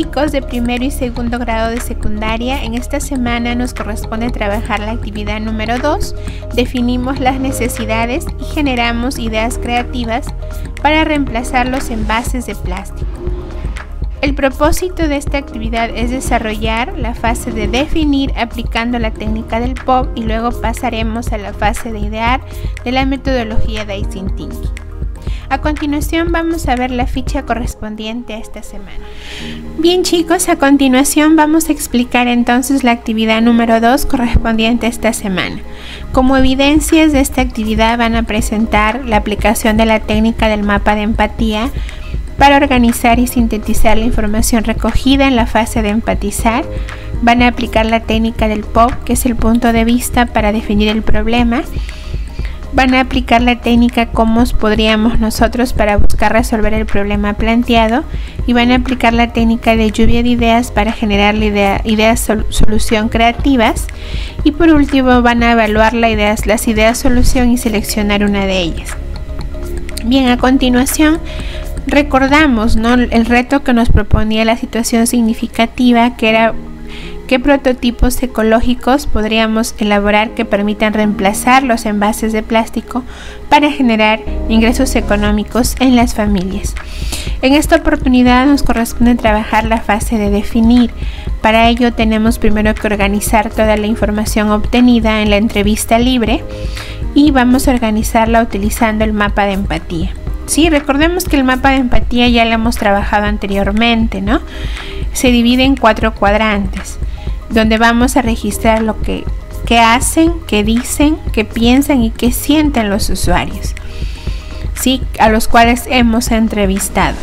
chicos de primero y segundo grado de secundaria, en esta semana nos corresponde trabajar la actividad número 2. Definimos las necesidades y generamos ideas creativas para reemplazar los envases de plástico. El propósito de esta actividad es desarrollar la fase de definir aplicando la técnica del POP y luego pasaremos a la fase de idear de la metodología Design Thinking. A continuación vamos a ver la ficha correspondiente a esta semana. Bien chicos, a continuación vamos a explicar entonces la actividad número 2 correspondiente a esta semana. Como evidencias de esta actividad van a presentar la aplicación de la técnica del mapa de empatía para organizar y sintetizar la información recogida en la fase de empatizar. Van a aplicar la técnica del POP, que es el punto de vista para definir el problema. Van a aplicar la técnica cómo podríamos nosotros para buscar resolver el problema planteado y van a aplicar la técnica de lluvia de ideas para generar ideas solución creativas y por último van a evaluar las ideas solución y seleccionar una de ellas. Bien, a continuación recordamos, ¿no?, el reto que nos proponía la situación significativa, que era ¿qué prototipos ecológicos podríamos elaborar que permitan reemplazar los envases de plástico para generar ingresos económicos en las familias? En esta oportunidad nos corresponde trabajar la fase de definir. Para ello tenemos primero que organizar toda la información obtenida en la entrevista libre y vamos a organizarla utilizando el mapa de empatía. Sí, recordemos que el mapa de empatía ya lo hemos trabajado anteriormente, ¿no? Se divide en 4 cuadrantes, donde vamos a registrar lo que hacen, qué dicen, qué piensan y qué sienten los usuarios, ¿sí?, a los cuales hemos entrevistado,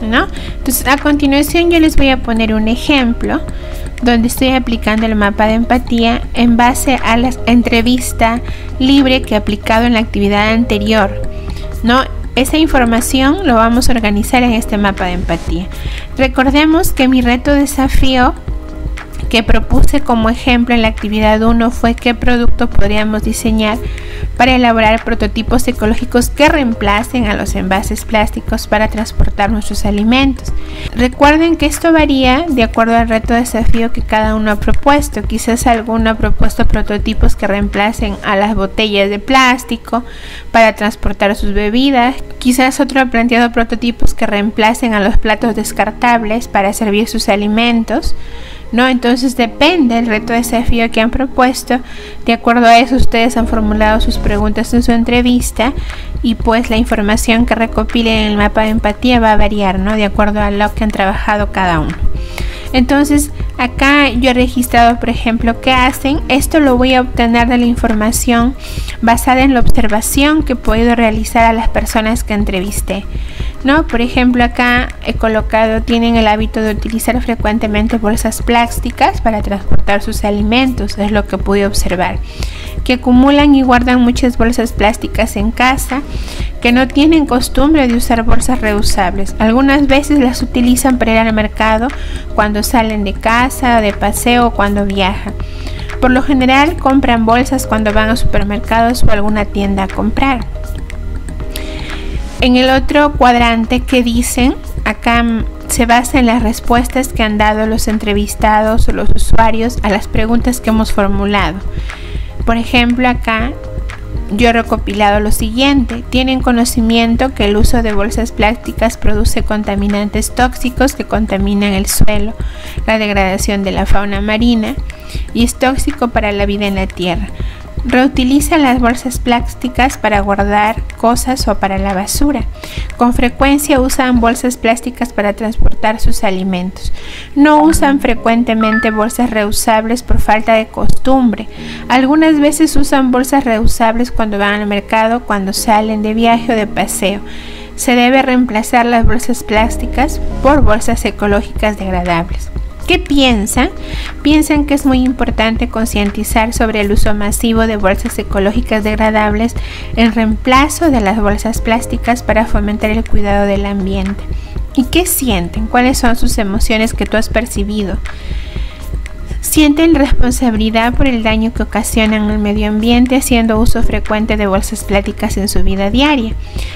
¿no? Entonces, a continuación yo les voy a poner un ejemplo donde estoy aplicando el mapa de empatía en base a la entrevista libre que he aplicado en la actividad anterior, ¿no? Esa información lo vamos a organizar en este mapa de empatía. Recordemos que mi reto desafío que propuse como ejemplo en la actividad 1 fue qué producto podríamos diseñar para elaborar prototipos ecológicos que reemplacen a los envases plásticos para transportar nuestros alimentos. Recuerden que esto varía de acuerdo al reto desafío que cada uno ha propuesto. Quizás alguno ha propuesto prototipos que reemplacen a las botellas de plástico para transportar sus bebidas. Quizás otro ha planteado prototipos que reemplacen a los platos descartables para servir sus alimentos, ¿no? Entonces depende del reto desafío que han propuesto. De acuerdo a eso ustedes han formulado sus preguntas en su entrevista y pues la información que recopilen en el mapa de empatía va a variar, ¿no?, de acuerdo a lo que han trabajado cada uno. Entonces acá yo he registrado, por ejemplo, qué hacen. Esto lo voy a obtener de la información basada en la observación que he podido realizar a las personas que entrevisté, ¿no? Por ejemplo, acá he colocado, tienen el hábito de utilizar frecuentemente bolsas plásticas para transportar sus alimentos, es lo que pude observar. Que acumulan y guardan muchas bolsas plásticas en casa, que no tienen costumbre de usar bolsas reusables. Algunas veces las utilizan para ir al mercado cuando salen de casa, de paseo o cuando viajan. Por lo general compran bolsas cuando van a supermercados o alguna tienda a comprar. En el otro cuadrante que dicen, acá se basa en las respuestas que han dado los entrevistados o los usuarios a las preguntas que hemos formulado. Por ejemplo, acá yo he recopilado lo siguiente: tienen conocimiento que el uso de bolsas plásticas produce contaminantes tóxicos que contaminan el suelo, la degradación de la fauna marina y es tóxico para la vida en la tierra. Reutilizan las bolsas plásticas para guardar cosas o para la basura. Con frecuencia usan bolsas plásticas para transportar sus alimentos. No usan frecuentemente bolsas reusables por falta de costumbre. Algunas veces usan bolsas reusables cuando van al mercado, cuando salen de viaje o de paseo. Se debe reemplazar las bolsas plásticas por bolsas ecológicas degradables. ¿Qué piensan? Piensan que es muy importante concientizar sobre el uso masivo de bolsas ecológicas degradables en reemplazo de las bolsas plásticas para fomentar el cuidado del ambiente. ¿Y qué sienten? ¿Cuáles son sus emociones que tú has percibido? Sienten responsabilidad por el daño que ocasionan al medio ambiente haciendo uso frecuente de bolsas plásticas en su vida diaria.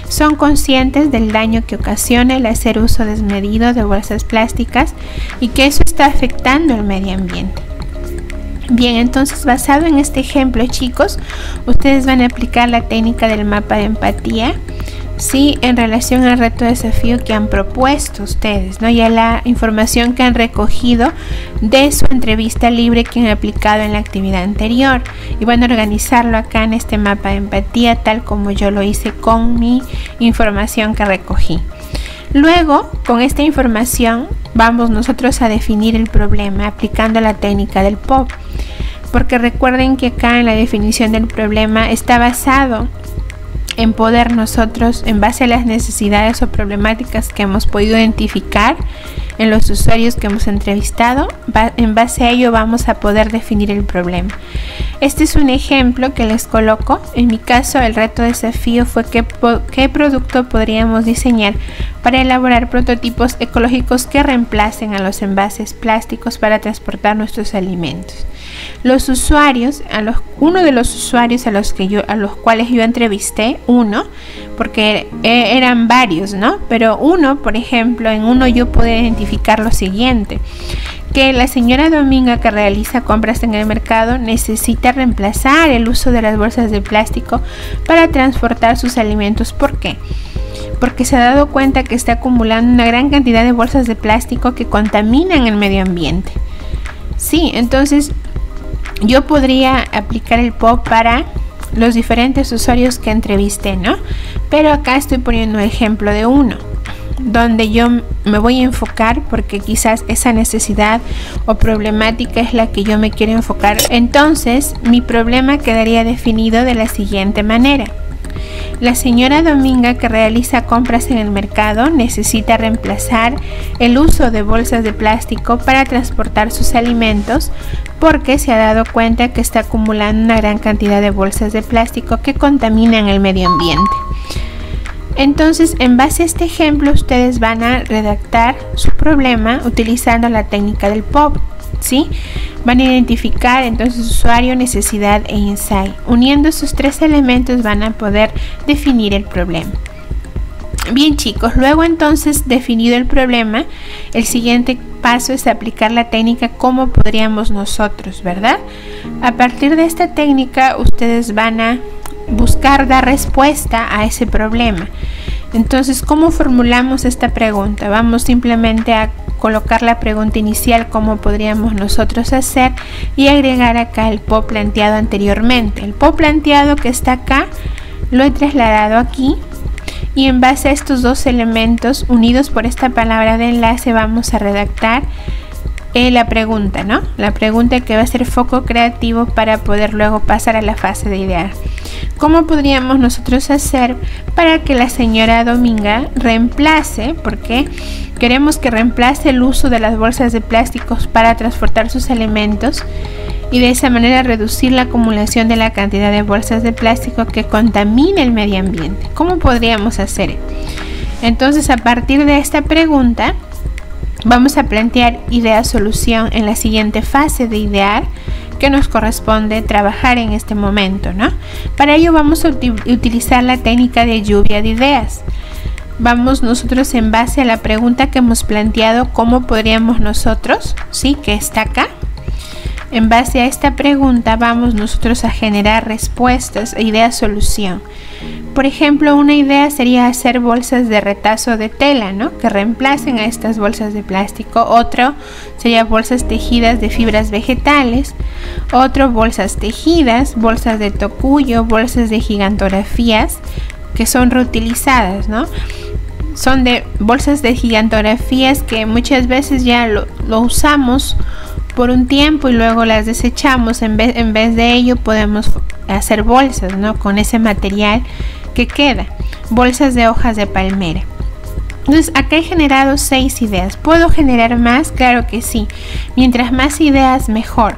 Son conscientes del daño que ocasiona el hacer uso desmedido de bolsas plásticas y que eso está afectando al medio ambiente. Bien, entonces basado en este ejemplo, chicos, ustedes van a aplicar la técnica del mapa de empatía, ¿sí? En relación al reto desafío que han propuesto ustedes, ¿no? Ya la información que han recogido de su entrevista libre que han aplicado en la actividad anterior, y van a organizarlo acá en este mapa de empatía tal como yo lo hice con mi información que recogí. Luego, con esta información, vamos nosotros a definir el problema aplicando la técnica del POP, porque recuerden que acá en la definición del problema está basado en poder nosotros, en base a las necesidades o problemáticas que hemos podido identificar en los usuarios que hemos entrevistado, en base a ello vamos a poder definir el problema. Este es un ejemplo que les coloco. En mi caso, el reto desafío fue qué producto podríamos diseñar para elaborar prototipos ecológicos que reemplacen a los envases plásticos para transportar nuestros alimentos. Los usuarios, uno de los usuarios a los cuales yo entrevisté, porque eran varios, ¿no? Pero uno, por ejemplo, en uno yo pude identificar lo siguiente: que la señora Dominga, que realiza compras en el mercado, necesita reemplazar el uso de las bolsas de plástico para transportar sus alimentos. ¿Por qué? Porque se ha dado cuenta que está acumulando una gran cantidad de bolsas de plástico que contaminan el medio ambiente. Sí, entonces yo podría aplicar el POP para los diferentes usuarios que entrevisté, ¿no? Pero acá estoy poniendo un ejemplo de uno, donde yo me voy a enfocar porque quizás esa necesidad o problemática es la que yo me quiero enfocar. Entonces, mi problema quedaría definido de la siguiente manera: la señora Dominga, que realiza compras en el mercado, necesita reemplazar el uso de bolsas de plástico para transportar sus alimentos porque se ha dado cuenta que está acumulando una gran cantidad de bolsas de plástico que contaminan el medio ambiente. Entonces, en base a este ejemplo, ustedes van a redactar su problema utilizando la técnica del POP, ¿sí? Van a identificar entonces usuario, necesidad e insight. Uniendo esos tres elementos van a poder definir el problema. Bien, chicos, luego entonces definido el problema, el siguiente paso es aplicar la técnica cómo podríamos nosotros, ¿verdad? A partir de esta técnica ustedes van a buscar dar respuesta a ese problema. Entonces, ¿cómo formulamos esta pregunta? Vamos simplemente a colocar la pregunta inicial, cómo podríamos nosotros hacer, y agregar acá el POP planteado anteriormente. El POP planteado que está acá lo he trasladado aquí, y en base a estos dos elementos unidos por esta palabra de enlace vamos a redactar la pregunta, ¿no? La pregunta que va a ser foco creativo para poder luego pasar a la fase de idear. ¿Cómo podríamos nosotros hacer para que la señora Dominga reemplace, porque queremos que reemplace el uso de las bolsas de plásticos para transportar sus alimentos, y de esa manera reducir la acumulación de la cantidad de bolsas de plástico que contamina el medio ambiente? ¿Cómo podríamos hacer? Entonces, a partir de esta pregunta vamos a plantear idea-solución en la siguiente fase de idear que nos corresponde trabajar en este momento, ¿no? Para ello vamos a utilizar la técnica de lluvia de ideas. Vamos nosotros, en base a la pregunta que hemos planteado, cómo podríamos nosotros, ¿sí? Que está acá. En base a esta pregunta vamos nosotros a generar respuestas e idea-solución. Por ejemplo, una idea sería hacer bolsas de retazo de tela, ¿no? Que reemplacen a estas bolsas de plástico. Otro sería bolsas tejidas de fibras vegetales. Otro, bolsas tejidas, bolsas de tocuyo, bolsas de gigantografías que son reutilizadas, ¿no? Son de bolsas de gigantografías que muchas veces ya lo usamos por un tiempo y luego las desechamos. En vez de ello podemos hacer bolsas, ¿no? Con ese material que queda, bolsas de hojas de palmera. Entonces acá he generado 6 ideas. ¿Puedo generar más? Claro que sí. Mientras más ideas mejor,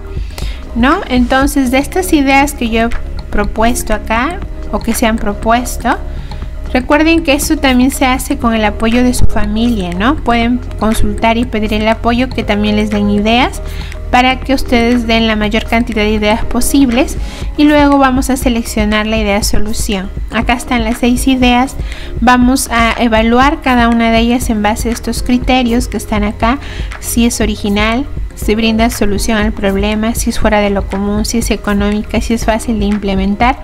¿no? Entonces, de estas ideas que yo he propuesto acá o que se han propuesto, recuerden que esto también se hace con el apoyo de su familia, ¿no? Pueden consultar y pedir el apoyo, que también les den ideas para que ustedes den la mayor cantidad de ideas posibles y luego vamos a seleccionar la idea solución. Acá están las 6 ideas, vamos a evaluar cada una de ellas en base a estos criterios que están acá, si es original, si brinda solución al problema, si es fuera de lo común, si es económica, si es fácil de implementar.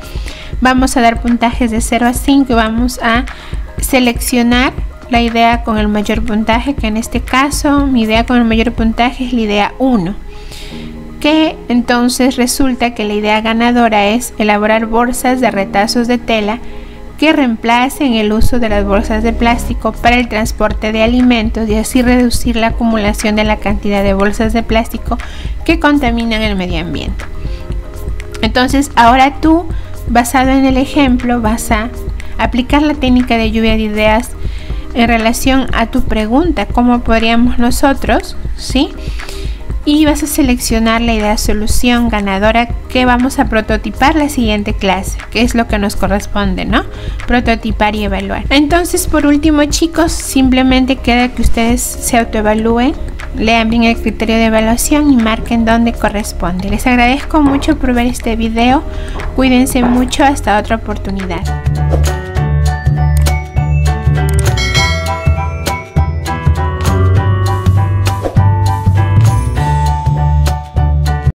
Vamos a dar puntajes de 0 a 5 y vamos a seleccionar la idea con el mayor puntaje, que en este caso mi idea con el mayor puntaje es la idea 1, que entonces resulta que la idea ganadora es elaborar bolsas de retazos de tela que reemplacen el uso de las bolsas de plástico para el transporte de alimentos y así reducir la acumulación de la cantidad de bolsas de plástico que contaminan el medio ambiente. Entonces ahora tú, basado en el ejemplo, vas a aplicar la técnica de lluvia de ideas en relación a tu pregunta, ¿cómo podríamos nosotros? ¿Sí? Y vas a seleccionar la idea solución ganadora que vamos a prototipar la siguiente clase, que es lo que nos corresponde, ¿no? Prototipar y evaluar. Entonces, por último, chicos, simplemente queda que ustedes se autoevalúen, lean bien el criterio de evaluación y marquen dónde corresponde. Les agradezco mucho por ver este video. Cuídense mucho, hasta otra oportunidad.